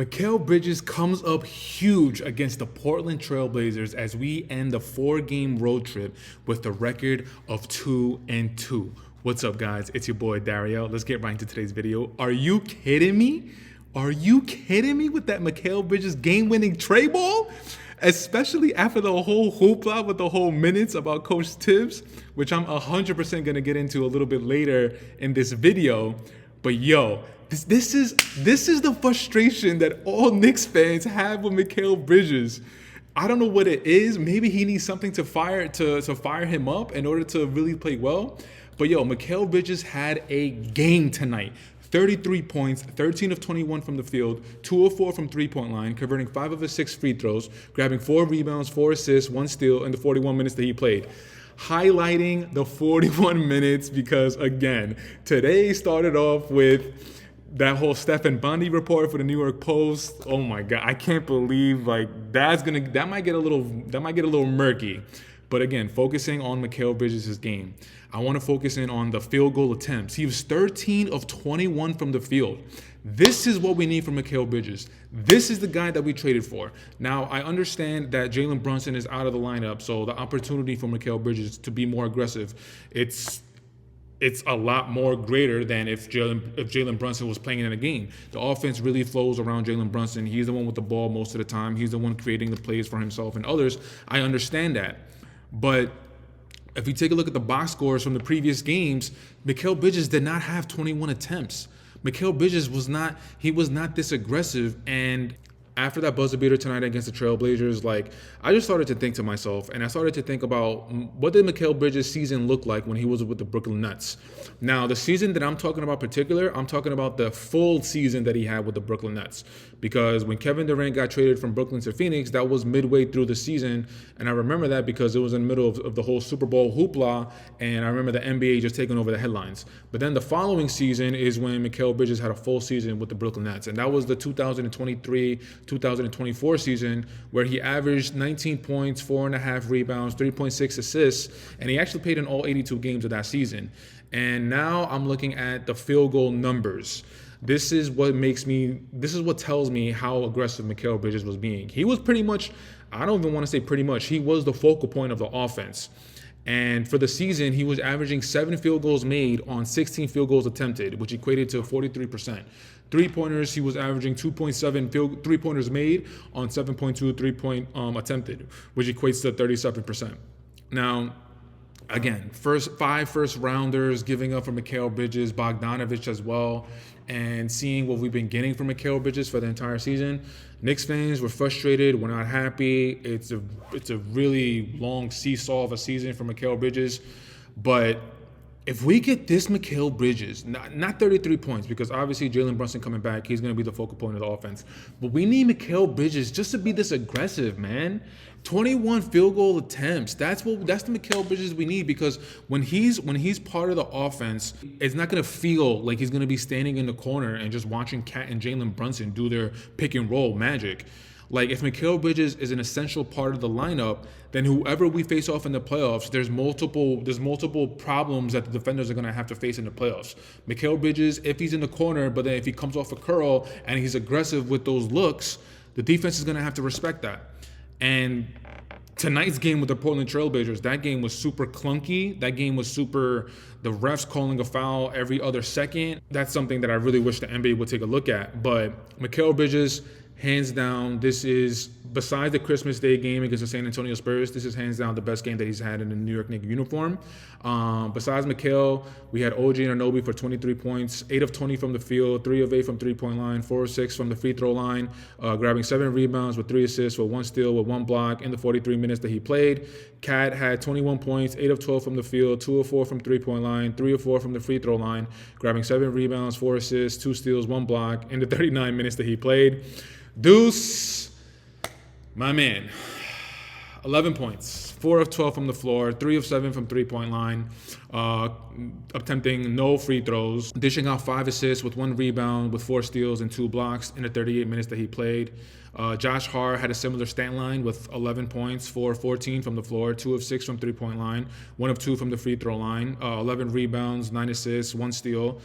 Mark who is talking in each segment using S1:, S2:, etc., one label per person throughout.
S1: Mikal Bridges comes up huge against the Portland Trailblazers as we end the 4-game road trip with the record of 2-2. What's up, guys? It's your boy Dariel. Let's get right into today's video. Are you kidding me? Are you kidding me with that Mikal Bridges game-winning tray ball? Especially after the whole hoopla with the whole minutes about Coach Thibs, which I'm 100% going to get into a little bit later in this video. But yo, this is the frustration that all Knicks fans have with Mikal Bridges. I don't know what it is. Maybe he needs something to fire him up in order to really play well. But yo, Mikal Bridges had a game tonight. 33 points, 13 of 21 from the field, 2 of 4 from three-point line, converting 5 of his 6 free throws, grabbing 4 rebounds, 4 assists, 1 steal in the 41 minutes that he played. Highlighting the 41 minutes because, again, today started off with that whole Stephen Bundy report for the New York Post. Oh my God, I can't believe that might get a little murky. But again, focusing on Mikal Bridges' game, I want to focus in on the field goal attempts. He was 13 of 21 from the field. This is what we need from Mikal Bridges. This is the guy that we traded for. Now, I understand that Jalen Brunson is out of the lineup, so the opportunity for Mikal Bridges to be more aggressive, it's a lot more greater than if Jalen Brunson was playing in a game. The offense really flows around Jalen Brunson. He's the one with the ball most of the time. He's the one creating the plays for himself and others. I understand that. But if you take a look at the box scores from the previous games, Mikal Bridges did not have 21 attempts. Mikal Bridges was not this aggressive. And after that buzzer beater tonight against the Trailblazers, I just started to think to myself, and I started to think about what did Mikal Bridges' season look like when he was with the Brooklyn Nets. Now, the season that I'm talking about particular, I'm talking about the full season that he had with the Brooklyn Nets. Because when Kevin Durant got traded from Brooklyn to Phoenix, that was midway through the season. And I remember that because it was in the middle of the whole Super Bowl hoopla, and I remember the NBA just taking over the headlines. But then the following season is when Mikal Bridges had a full season with the Brooklyn Nets. And that was the 2023-2024 season where he averaged 19 points, 4.5 rebounds, 3.6 assists, and he actually played in all 82 games of that season. And now I'm looking at the field goal numbers. This is what tells me how aggressive Mikal Bridges was being. He was pretty much, I don't even want to say pretty much, he was the focal point of the offense. And for the season, he was averaging 7 field goals made on 16 field goals attempted, which equated to 43%. Three-pointers, he was averaging 2.7 three-pointers made on 7.2 three-point attempted, which equates to 37%. Now, again, five first-rounders giving up for Mikal Bridges, Bogdanovich as well, and seeing what we've been getting from Mikal Bridges for the entire season. Knicks fans were frustrated. We're not happy. It's a really long seesaw of a season for Mikal Bridges. But if we get this Mikal Bridges, not 33 points, because obviously Jalen Brunson coming back, he's going to be the focal point of the offense. But we need Mikal Bridges just to be this aggressive, man. 21 field goal attempts. That's the Mikal Bridges we need, because when he's part of the offense, it's not going to feel like he's going to be standing in the corner and just watching Cat and Jalen Brunson do their pick and roll magic. If Mikal Bridges is an essential part of the lineup, then whoever we face off in the playoffs, there's multiple problems that the defenders are going to have to face in the playoffs. Mikal Bridges, if he's in the corner, but then if he comes off a curl and he's aggressive with those looks, the defense is going to have to respect that. And tonight's game with the Portland Trailblazers, that game was super clunky. That game was the refs calling a foul every other second. That's something that I really wish the NBA would take a look at. But Mikal Bridges, hands down, this is, besides the Christmas Day game against the San Antonio Spurs, this is hands down the best game that he's had in the New York Knicks uniform. Besides Mikal, we had OG Anunoby for 23 points, 8 of 20 from the field, 3 of 8 from three-point line, 4 of 6 from the free throw line, grabbing 7 rebounds with 3 assists, with 1 steal, with 1 block in the 43 minutes that he played. Cat had 21 points, 8 of 12 from the field, 2 of 4 from three-point line, 3 of 4 from the free throw line, grabbing 7 rebounds, 4 assists, 2 steals, 1 block in the 39 minutes that he played. Deuce, my man, 11 points, 4 of 12 from the floor, 3 of 7 from three-point line, attempting no free throws, dishing out 5 assists with 1 rebound, with 4 steals and 2 blocks in the 38 minutes that he played. Josh Hart had a similar stat line with 11 points, 4 of 14 from the floor, 2 of 6 from three-point line, 1 of 2 from the free throw line, 11 rebounds, 9 assists, 1 steal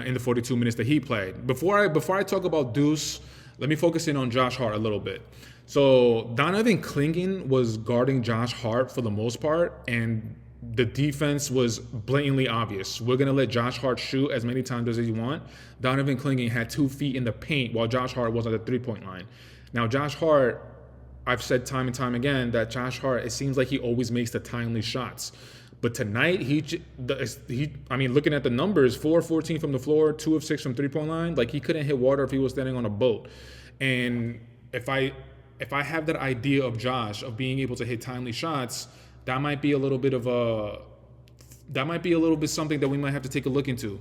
S1: in the 42 minutes that he played. Before I talk about Deuce, let me focus in on Josh Hart a little bit. So Donovan Clingan was guarding Josh Hart for the most part, and the defense was blatantly obvious. We're going to let Josh Hart shoot as many times as he wants. Donovan Clingan had 2 feet in the paint while Josh Hart was at the three-point line. Now, Josh Hart, I've said time and time again that Josh Hart, it seems like he always makes the timely shots. But tonight, looking at the numbers, 4 of 14 from the floor, 2 of 6 from three-point line, like he couldn't hit water if he was standing on a boat. And if I have that idea of Josh, of being able to hit timely shots, that might be a little bit something that we might have to take a look into.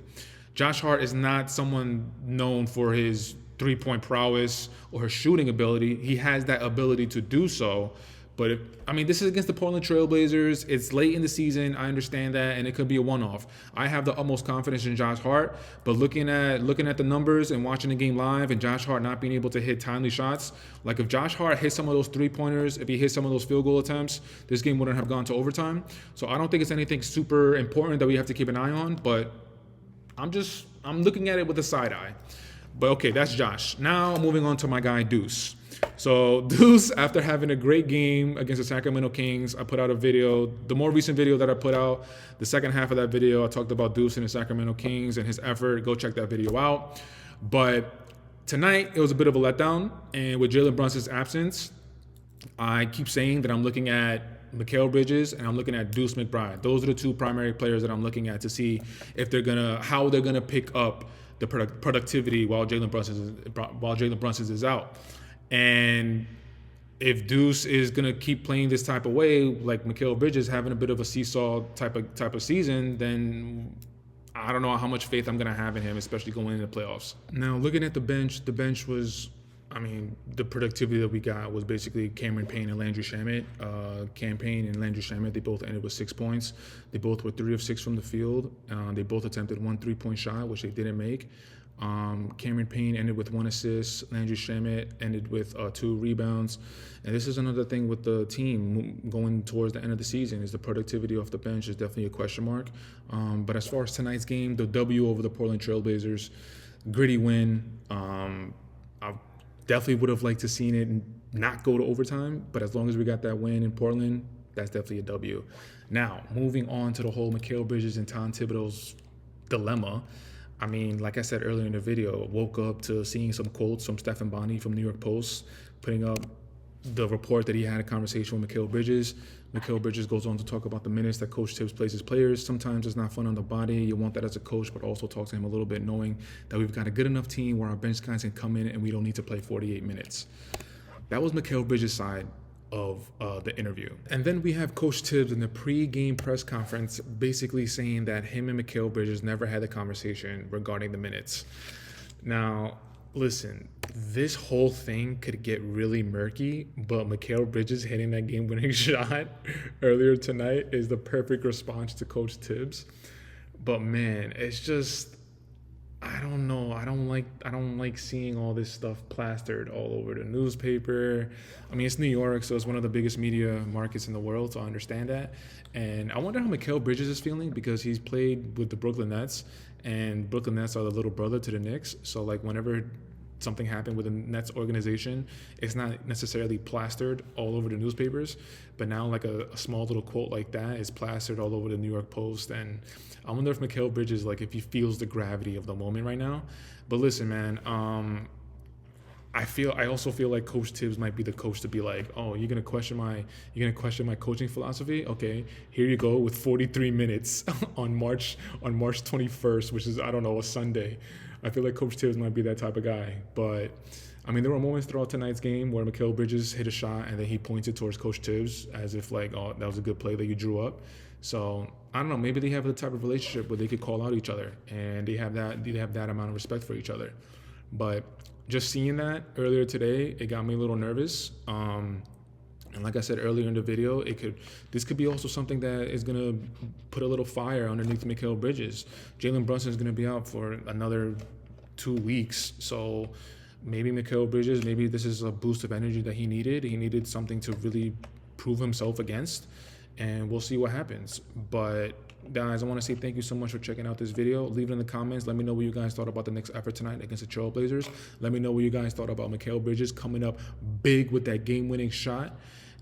S1: Josh Hart is not someone known for his three-point prowess or his shooting ability. He has that ability to do so. But this is against the Portland Trailblazers. It's late in the season. I understand that, and it could be a one-off. I have the utmost confidence in Josh Hart, but looking at the numbers and watching the game live, and Josh Hart not being able to hit timely shots, like if Josh Hart hit some of those three-pointers, if he hit some of those field goal attempts, this game wouldn't have gone to overtime. So I don't think it's anything super important that we have to keep an eye on. But I'm looking at it with a side eye. But okay, that's Josh. Now moving on to my guy Deuce. So Deuce, after having a great game against the Sacramento Kings, I put out a video. The more recent video that I put out, the second half of that video, I talked about Deuce and the Sacramento Kings and his effort. Go check that video out. But tonight, it was a bit of a letdown. And with Jalen Brunson's absence, I keep saying that I'm looking at Mikal Bridges and I'm looking at Deuce McBride. Those are the 2 primary players that I'm looking at to see if how they're gonna pick up the productivity while Jalen Brunson is out. And if Deuce is gonna keep playing this type of way, like Mikal Bridges having a bit of a seesaw type of season, then I don't know how much faith I'm gonna have in him, especially going into the playoffs. Now, looking at the bench was, the productivity that we got was basically Cameron Payne and Landry Shamet. Cam Payne and Landry Shamet, they both ended with 6 points. They both were 3 of 6 from the field. They both attempted 1 3-point shot, which they didn't make. Cameron Payne ended with 1 assist. Landry Shamet ended with 2 rebounds. And this is another thing with the team going towards the end of the season, is the productivity off the bench is definitely a question mark. But as far as tonight's game, the W over the Portland Trailblazers, gritty win. I definitely would have liked to seen it not go to overtime, but as long as we got that win in Portland, that's definitely a W. Now, moving on to the whole Mikal Bridges and Tom Thibodeau's dilemma. Like I said earlier in the video, woke up to seeing some quotes from Stephen Bonnie from New York Post, putting up the report that he had a conversation with Mikal Bridges. Mikal Bridges goes on to talk about the minutes that Coach Thibs plays his players. Sometimes it's not fun on the body. You want that as a coach, but also talk to him a little bit, knowing that we've got a good enough team where our bench guys can come in and we don't need to play 48 minutes. That was Mikal Bridges' side of the interview. And then we have Coach Thibs in the pre-game press conference basically saying that him and Mikal Bridges never had a conversation regarding the minutes. Now, listen, this whole thing could get really murky, but Mikal Bridges hitting that game-winning shot earlier tonight is the perfect response to Coach Thibs. But man, it's just, I don't know. I don't like seeing all this stuff plastered all over the newspaper. It's New York, so it's one of the biggest media markets in the world, so I understand that. And I wonder how Mikal Bridges is feeling, because he's played with the Brooklyn Nets, and Brooklyn Nets are the little brother to the Knicks. So like whenever something happened with the Nets organization, it's not necessarily plastered all over the newspapers, but now like a small little quote like that is plastered all over the New York Post. And I wonder if Mikal Bridges, like, if he feels the gravity of the moment right now. But listen, man, I also feel like Coach Thibs might be the coach to be like, oh, you're gonna question my coaching philosophy? Okay, here you go with 43 minutes on March 21st, which is, I don't know, a Sunday. I feel like Coach Thibs might be that type of guy. But there were moments throughout tonight's game where Mikal Bridges hit a shot and then he pointed towards Coach Thibs as if like, oh, that was a good play that you drew up. So I don't know, maybe they have the type of relationship where they could call out each other and they have that amount of respect for each other. But just seeing that earlier today, it got me a little nervous. And like I said earlier in the video, this could be also something that is going to put a little fire underneath Mikal Bridges. Jalen Brunson is going to be out for another 2 weeks. So maybe Mikal Bridges, maybe this is a boost of energy that he needed. He needed something to really prove himself against. and we'll see what happens. But guys, I want to say thank you so much for checking out this video. Leave it in the comments. Let me know what you guys thought about the Knicks effort tonight against the Trailblazers. Let me know what you guys thought about Mikal Bridges coming up big with that game-winning shot.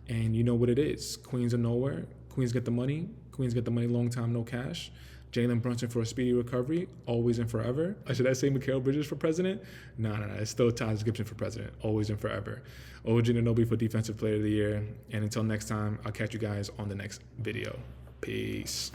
S1: And you know what it is. Queens are nowhere. Queens get the money. Queens get the money, long time, no cash. Jalen Brunson for a speedy recovery, always and forever. Or should I say Mikal Bridges for president? No. It's still Taj Gibson for president, always and forever. OG Anunoby for Defensive Player of the Year. And until next time, I'll catch you guys on the next video. Peace.